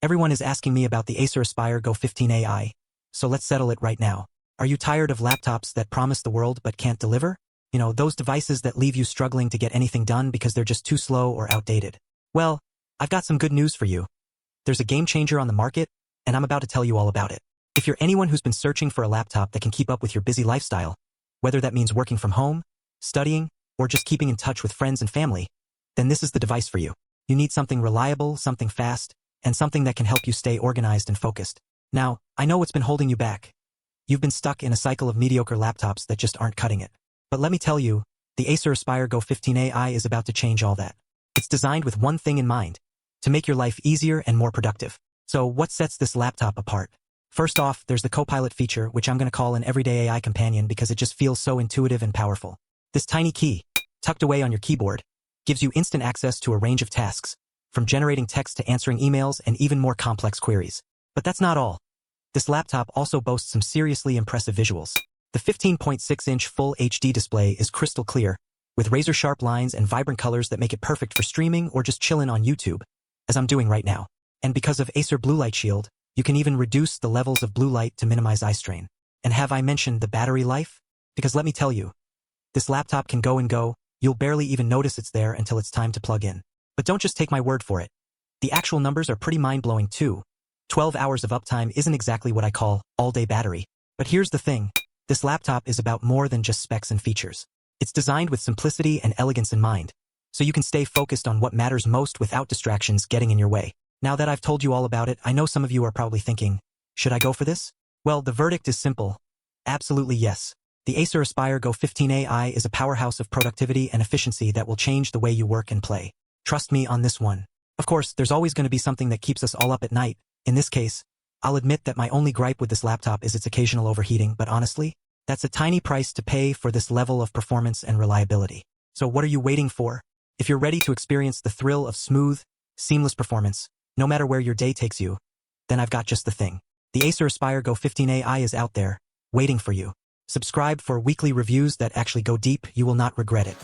Everyone is asking me about the Acer Aspire Go 15 AI, so let's settle it right now. Are you tired of laptops that promise the world but can't deliver? You know, those devices that leave you struggling to get anything done because they're just too slow or outdated. Well, I've got some good news for you. There's a game changer on the market, and I'm about to tell you all about it. If you're anyone who's been searching for a laptop that can keep up with your busy lifestyle, whether that means working from home, studying, or just keeping in touch with friends and family, then this is the device for you. You need something reliable, something fast, and something that can help you stay organized and focused. Now, I know what's been holding you back. You've been stuck in a cycle of mediocre laptops that just aren't cutting it. But let me tell you, the Acer Aspire Go 15 AI is about to change all that. It's designed with one thing in mind, to make your life easier and more productive. So what sets this laptop apart? First off, there's the Copilot feature, which I'm going to call an everyday AI companion because it just feels so intuitive and powerful. This tiny key, tucked away on your keyboard, gives you instant access to a range of tasks, from generating text to answering emails and even more complex queries. But that's not all. This laptop also boasts some seriously impressive visuals. The 15.6-inch Full HD display is crystal clear, with razor-sharp lines and vibrant colors that make it perfect for streaming or just chilling on YouTube, as I'm doing right now. And because of Acer Blue Light Shield, you can even reduce the levels of blue light to minimize eye strain. And have I mentioned the battery life? Because let me tell you, this laptop can go and go, you'll barely even notice it's there until it's time to plug in. But don't just take my word for it. The actual numbers are pretty mind-blowing too. 12 hours of uptime isn't exactly what I call all-day battery. But here's the thing. This laptop is about more than just specs and features. It's designed with simplicity and elegance in mind, so you can stay focused on what matters most without distractions getting in your way. Now that I've told you all about it, I know some of you are probably thinking, should I go for this? Well, the verdict is simple. Absolutely yes. The Acer Aspire Go 15 AI is a powerhouse of productivity and efficiency that will change the way you work and play. Trust me on this one. Of course, there's always going to be something that keeps us all up at night. In this case, I'll admit that my only gripe with this laptop is its occasional overheating, but honestly, that's a tiny price to pay for this level of performance and reliability. So what are you waiting for? If you're ready to experience the thrill of smooth, seamless performance, no matter where your day takes you, then I've got just the thing. The Acer Aspire Go 15 AI is out there, waiting for you. Subscribe for weekly reviews that actually go deep. You will not regret it.